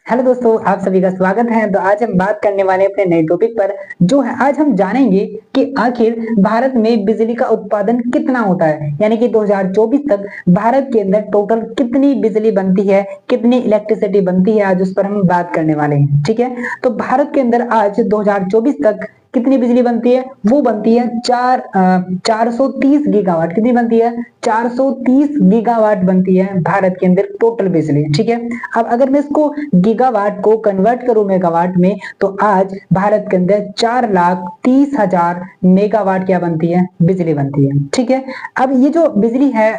Hello दोस्तों, आप सभी का स्वागत है। तो आज हम बात करने वाले हैं अपने नए टॉपिक पर। जो है आज हम जानेंगे कि आखिर भारत में बिजली का उत्पादन कितना होता है, यानी कि 2024 तक भारत के अंदर टोटल कितनी बिजली बनती है, कितनी इलेक्ट्रिसिटी बनती है, आज उस पर हम बात करने वाले हैं। ठीक है, तो भारत के अंदर आज 2024 तक कितनी बिजली बनती है? वो बनती है 430 गीगावाट। कितनी बनती है? 430 गीगावाट बनती है भारत के अंदर टोटल बिजली। ठीक है, अब अगर मैं इसको गीगावाट को कन्वर्ट करूं मेगावाट में, तो आज भारत के अंदर 4,30,000 मेगावाट क्या बनती है? बिजली बनती है। ठीक है, अब ये जो बिजली है,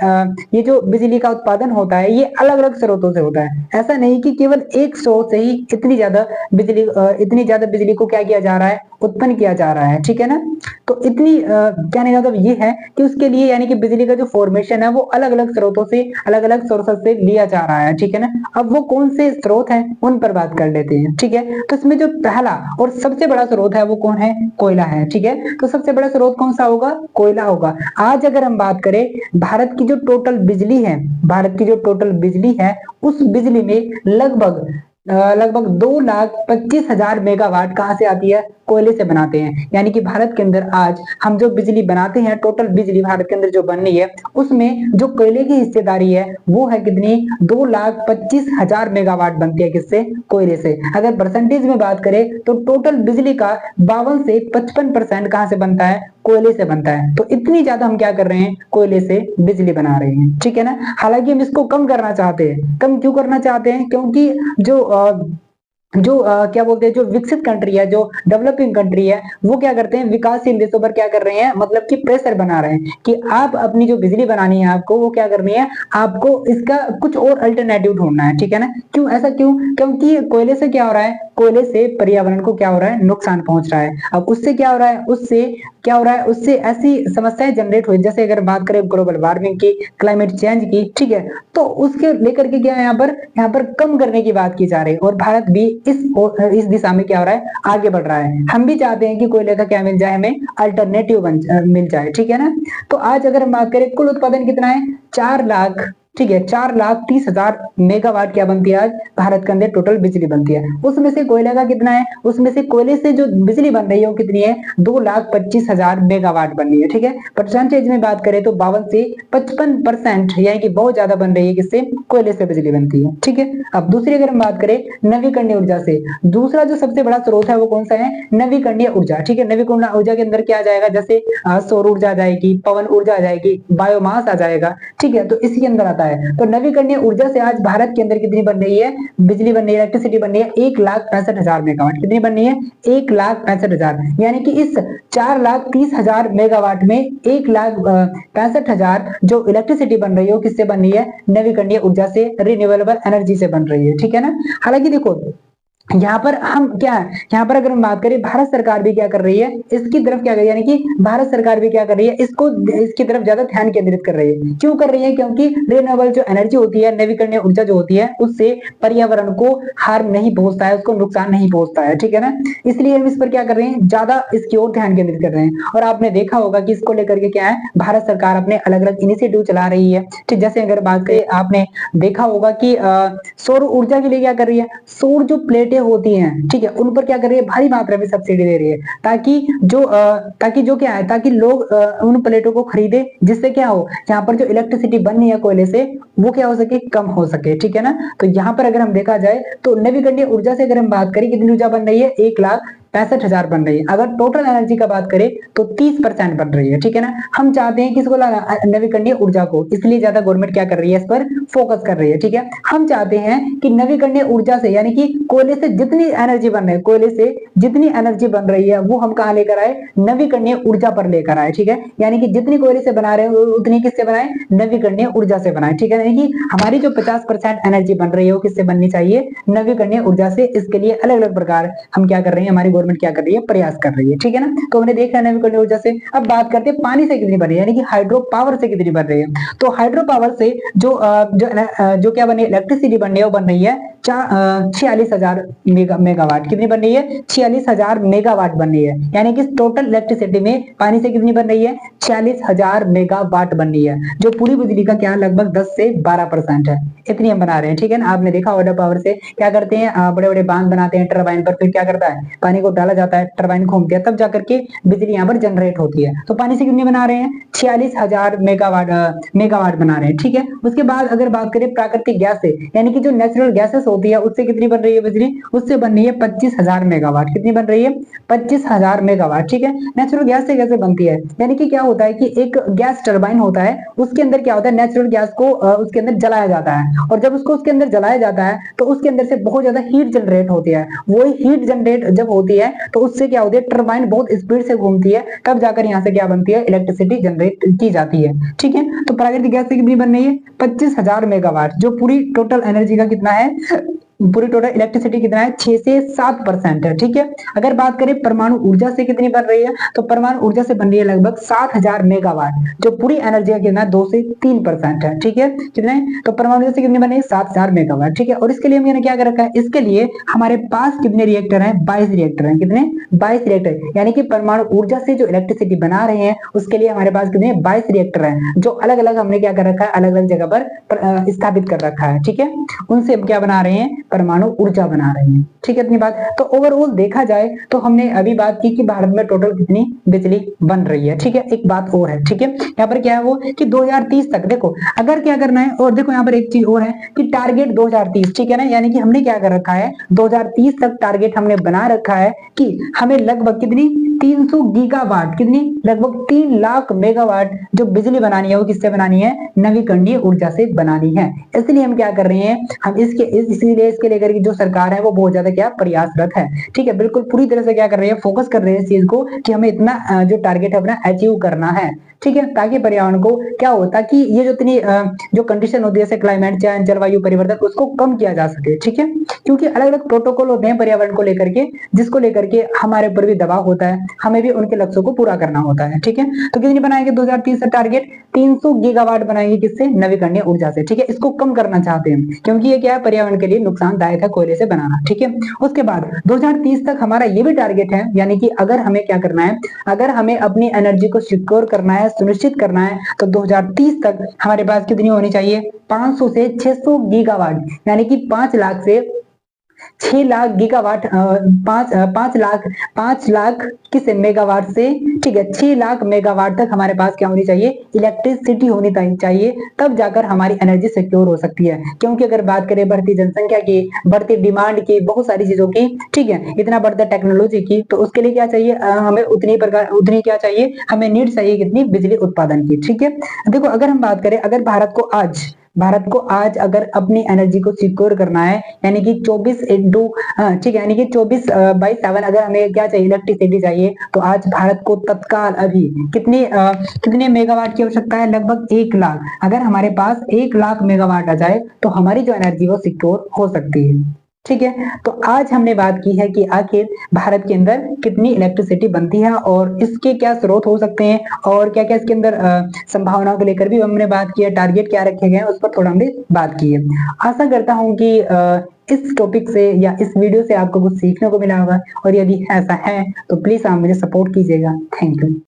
ये जो बिजली का उत्पादन होता है, ये अलग अलग स्रोतों से होता है। ऐसा नहीं कि केवल एक स्रोत से ही इतनी ज्यादा बिजली को क्या किया जा रहा है, उत्पन्न किया जा रहा है। ठीक है ना, तो इतनी कहने का मतलब ये है कि उसके लिए यानी कि बिजली का जो फॉर्मेशन है वो अलग अलग स्रोतों से, अलग अलग सोर्सेस से लिया जा रहा है। ठीक है ना, अब वो कौन से स्रोत हैं उन पर बात कर लेते हैं। ठीक है, तो इसमें जो पहला और सबसे बड़ा स्रोत है वो कौन है? कोयला है। ठीक है, तो सबसे बड़ा स्रोत कौन सा होगा? कोयला होगा। आज अगर हम बात करें भारत की जो टोटल बिजली है, भारत की जो टोटल बिजली है, उस बिजली में लगभग 2,25,000 मेगावाट कहाँ से आती है? कोयले से बनाते हैं। यानी कि भारत के अंदर आज हम जो बिजली बनाते हैं, टोटल बिजली भारत के अंदर जो बन रही है, उसमें जो कोयले की हिस्सेदारी है वो है कितनी? 2,25,000 मेगावाट बनती है। किससे? कोयले से। अगर परसेंटेज में बात करें तो टोटल बिजली का 52 से 55% कहाँ से बनता है? कोयले से बनता है। तो इतनी ज्यादा हम क्या कर रहे हैं? कोयले से बिजली बना रहे हैं। ठीक है ना, हालांकि हम इसको कम करना चाहते हैं। कम क्यों करना चाहते हैं? क्योंकि क्या बोलते हैं, जो विकसित कंट्री है, जो डेवलपिंग कंट्री है, वो क्या करते हैं? विकासशील देशों पर क्या कर रहे हैं, मतलब कि प्रेशर बना रहे हैं कि आप अपनी जो बिजली बनानी है आपको, वो क्या करनी है? आपको इसका कुछ और अल्टरनेटिव ढूंढना है। ठीक है ना, क्यों ऐसा? क्यों? क्योंकि कोयले से क्या हो रहा है? कोयले से पर्यावरण को क्या हो रहा है? नुकसान पहुंच रहा है। अब उससे क्या हो रहा है? उससे क्या हो रहा है? उससे ऐसी समस्याएं जनरेट हुई, जैसे अगर बात करें ग्लोबल वार्मिंग की, क्लाइमेट चेंज की। ठीक है, तो उसके लेकर के क्या है, यहाँ पर कम करने की बात की जा रही है, और भारत भी इस दिशा में क्या हो रहा है? आगे बढ़ रहा है। हम भी चाहते हैं कि कोयले का क्या मिल जाए, हमें अल्टरनेटिव मिल जाए। ठीक है ना, तो आज अगर हम बात करें कुल उत्पादन कितना है? 4,00,000। ठीक है, 4,30,000 मेगावाट क्या बनती है आज भारत के अंदर? टोटल बिजली बनती है। उसमें से कोयले का कितना है? उसमें से कोयले से जो बिजली बन रही है वो कितनी है? 2,25,000 मेगावाट बन रही है। ठीक है, परसेंटेज में बात करें तो 52 से 55%, यानी कि बहुत ज्यादा बन रही है। किससे? कोयले से बिजली बनती है। ठीक है, अब दूसरी अगर हम बात करें नवीकरणीय ऊर्जा से, दूसरा जो सबसे बड़ा स्रोत है वो कौन सा है? नवीकरणीय ऊर्जा। ठीक है, नवीकरणीय ऊर्जा के अंदर क्या आ जाएगा? जैसे सौर ऊर्जा आ जाएगी, पवन ऊर्जा आ जाएगी, बायोमास आ जाएगा। ठीक है, तो इसके अंदर आता है। तो नवीकरणीय ऊर्जा से आज भारत के अंदर कितनी बन रही है? बिजली बन रही है, इलेक्ट्रिसिटी बन रही है 1,65,000 मेगावाट। कितनी बन रही है? 1,65,000। यानी कि इस 4,30,000 मेगावाट में 1,65,000 जो इलेक्ट्रिसिटी बन रही है वो किससे बन रही है? नवीकरणीय ऊर्जा से, रिन्यूएबल एनर्जी से बन रही है। ठीक है ना, हालांकि देखो यहाँ पर हम क्या है, यहाँ पर अगर हम बात करें, भारत सरकार भी क्या कर रही है? इसकी तरफ क्या कर रही है, यानी कि भारत सरकार भी क्या कर रही है? इसकी तरफ ज्यादा ध्यान केंद्रित कर रही है। क्यों कर रही है? क्योंकि रिन्यूएबल जो एनर्जी होती है, नवीकरणीय ऊर्जा जो होती है, उससे पर्यावरण को हार्म नहीं पहुंचता है, उसको नुकसान नहीं पहुंचता है। ठीक है ना, इसलिए हम इस पर क्या कर रहे हैं? ज्यादा इसकी ओर ध्यान केंद्रित कर रहे हैं। और आपने देखा होगा कि इसको लेकर के क्या है, भारत सरकार अपने अलग अलग इनिशिएटिव चला रही है। ठीक, जैसे अगर बात करें, आपने देखा होगा कि सौर ऊर्जा के लिए क्या कर रही है? सौर जो प्लेटें होती हैं, ठीक है, उन पर क्या कर रही है? भारी मात्रा में सब्सिडी दे रही है, ताकि जो क्या है, ताकि लोग उन प्लेटों को खरीदे, जिससे क्या हो, यहाँ पर जो इलेक्ट्रिसिटी बन रही है कोयले से, वो क्या हो सके? कम हो सके। ठीक है ना, तो यहाँ पर अगर हम देखा जाए तो नवीकरणीय ऊर्जा से अगर हम बात करें, कितनी ऊर्जा बन रही है? 1,65,000 बन रही है। अगर टोटल एनर्जी का बात करें तो 30% बन रही है। ठीक है ना, हम चाहते हैं किसको लाना? नवीकरणीय ऊर्जा को, इसलिए ज्यादा गवर्नमेंट क्या कर रही है? इस पर फोकस कर रही है। ठीक है, हम चाहते हैं कि नवीकरणीय ऊर्जा से, यानी कि कोयले से जितनी एनर्जी बन रही है, कोयले से जितनी एनर्जी बन रही है, वो हम कहाँ लेकर आए? नवीकरणीय ऊर्जा पर लेकर आए। ठीक है, यानी कि जितनी कोयले से बना रहे हैं उतनी किससे बनाए? नवीकरणीय ऊर्जा से बनाए। ठीक है, यानी कि हमारी जो 50% एनर्जी बन रही है वो किससे बननी चाहिए? नवीकरणीय ऊर्जा से। इसके लिए अलग अलग प्रकार हम क्या कर रहे हैं, हमारी गवर्नमेंट क्या कर रही है, प्रयास कर रही है, ठीक है ना। तो हमने देख लिया नवीकरणीय ऊर्जा से। अब बात करते हैं पानी से कितनी बन रही है, यानी कि हाइड्रो पावर से कितनी बन रही है। तो हाइड्रो पावर से जो क्या बनी है, इलेक्ट्रिसिटी बन रही है, वो बन रही है 46,000 मेगावाट। कितनी बन रही है, 46,000 मेगावाट बन रही है। यानी कि टोटल इलेक्ट्रिसिटी में पानी से कितनी बन रही है, 46,000 मेगावाट बन रही है, जो पूरी बिजली का क्या लगभग 10 से 12% है। इतनी हम बना रहे हैं, ठीक है ना। आपने देखा हाइड्रो पावर से क्या करते हैं, बड़े बड़े बांध बनाते हैं टरबाइन पर, फिर क्या करता है, पानी को डाला जाता है, टरबाइन घूमती है, तब जाकर के बिजली यहाँ पर जनरेट होती है। तो पानी से कितनी बना रहे हैं, 46,000 मेगावाट बना रहे हैं, ठीक है। उसके बाद अगर बात करें प्राकृतिक गैस से, यानी कि जो नेचुरल गैसेस होती है, उससे कितनी बन रही है बिजली, उससे बन रही है 25,000 मेगावाट। कितनी बन रही है, 25,000 मेगावाट, ठीक है। नेचुरल गैस से कैसे बनती है, यानी कि क्या होता है कि एक गैस टरबाइन होता है, उसके अंदर क्या होता है, नेचुरल गैस को उसके अंदर जलाया जाता है, और जब उसको उसके अंदर जलाया जाता है तो उसके अंदर से बहुत ज्यादा हीट जनरेट होती है। वही हीट जनरेट जब होती है तो उससे क्या होती है, टरबाइन बहुत स्पीड से घूमती है, तब जाकर यहाँ से क्या बनती है, इलेक्ट्रिसिटी जनरेट की जाती है, ठीक है। तो प्राकृतिक गैस से कितनी बन रही है, 25,000 मेगावाट, जो पूरी टोटल एनर्जी का कितना है, पूरी टोटल इलेक्ट्रिसिटी कितना है, 6 से 7% है, ठीक है। अगर बात करें परमाणु ऊर्जा से कितनी बन रही है, तो परमाणु ऊर्जा से बन रही है लगभग 7,000 मेगावाट, जो पूरी एनर्जी का कितना है, 2 से 3% है, ठीक है। कितने, तो परमाणु ऊर्जा से कितनी बन रही है, 7,000 मेगावाट, ठीक है। और इसके लिए हमने क्या कर रखा है, इसके लिए हमारे पास कितने रिएक्टर हैं, 22 रिएक्टर हैं। कितने, 22 रिएक्टर, यानी कि परमाणु ऊर्जा से जो इलेक्ट्रिसिटी बना रहे हैं उसके लिए हमारे पास कितने, 22 रिएक्टर हैं, जो अलग अलग हमने क्या कर रखा है, अलग अलग जगह पर स्थापित कर रखा है, ठीक है। उनसे हम क्या बना रहे हैं, परमाणु ऊर्जा बना रहे हैं, ठीक है। इतनी बात। तो ओवरऑल देखा जाए तो हमने अभी बात की कि भारत में टोटल कितनी बिजली बन रही है, ठीक है। एक बात और है, ठीक है, यहाँ पर क्या है वो कि 2030 तक देखो अगर क्या करना है, और देखो यहाँ पर एक चीज और है कि टारगेट 2030, ठीक है ना, यानी कि हमने क्या कर रखा है, 2030 तक टारगेट हमने बना रखा है कि हमें लगभग कितनी, 300 गीगावाट, कितनी, लगभग 3 लाख मेगावाट जो बिजली बनानी है वो किससे बनानी है, नवीकरणीय ऊर्जा से बनानी है। इसलिए हम क्या कर रहे हैं, हम इसीलिए इसके लेकर की जो सरकार है वो बहुत ज्यादा क्या प्रयासरत है, ठीक है। बिल्कुल पूरी तरह से क्या कर रही है, फोकस कर रहे हैं इस चीज को कि हमें इतना जो टारगेट है अपना अचीव करना है, ठीक है, ताकि पर्यावरण को क्या हो, ताकि ये जो इतनी जो कंडीशन होती है जैसे क्लाइमेट चेंज, जलवायु परिवर्तन, उसको कम किया जा सके, ठीक है। क्योंकि अलग अलग प्रोटोकॉल होते हैं पर्यावरण को लेकर के, जिसको लेकर के हमारे ऊपर भी दबाव होता है, हमें भी उनके लक्ष्यों को पूरा करना होता है, ठीक है। तो कितनी बनाएंगे 2030 से टारगेट, 300 गीगावाट बनाएंगे, किससे, नवीकरणीय ऊर्जा से, ठीक है। इसको कम करना चाहते हैं क्योंकि ये क्या है, पर्यावरण के लिए नुकसानदायक है कोयले से बनाना, ठीक है। उसके बाद 2030 तक हमारा ये भी टारगेट है, यानी कि अगर हमें क्या करना है, अगर हमें अपनी एनर्जी को सिक्योर करना है, सुनिश्चित करना है, तो 2030 तक हमारे पास कितनी होनी चाहिए, 500 से 600 गीगावाट, यानी कि 5 लाख से 6 लाख गीगावाट, 5 लाख किस मेगावाट से, ठीक है, 6 लाख मेगावाट तक हमारे पास क्या होनी चाहिए, इलेक्ट्रिसिटी होनी चाहिए, तब जाकर हमारी एनर्जी सिक्योर हो सकती है। क्योंकि अगर बात करें बढ़ती जनसंख्या की, बढ़ती डिमांड की, बहुत सारी चीजों की, ठीक है, इतना बढ़ता टेक्नोलॉजी की, तो उसके लिए क्या चाहिए, हमें उतनी क्या चाहिए, हमें नीड चाहिए कितनी, बिजली उत्पादन की, ठीक है। देखो अगर हम बात करें, अगर भारत को आज अगर अपनी एनर्जी को सिक्योर करना है, यानी कि 24 इंटू, ठीक है, यानी कि 24/7 अगर हमें क्या चाहिए, इलेक्ट्रिसिटी चाहिए, तो आज भारत को तत्काल अभी कितने मेगावाट की आवश्यकता है, लगभग 1 लाख। अगर हमारे पास 1 लाख मेगावाट आ जाए तो हमारी जो एनर्जी वो सिक्योर हो सकती है, ठीक है। तो आज हमने बात की है कि आखिर भारत के अंदर कितनी इलेक्ट्रिसिटी बनती है और इसके क्या स्रोत हो सकते हैं, और क्या क्या इसके अंदर संभावनाओं को लेकर भी हमने बात की है, टारगेट क्या रखे गए हैं उस पर थोड़ा हमने बात की है। आशा करता हूं कि इस टॉपिक से या इस वीडियो से आपको कुछ सीखने को मिला होगा, और यदि ऐसा है तो प्लीज आप मुझे सपोर्ट कीजिएगा। Thank you.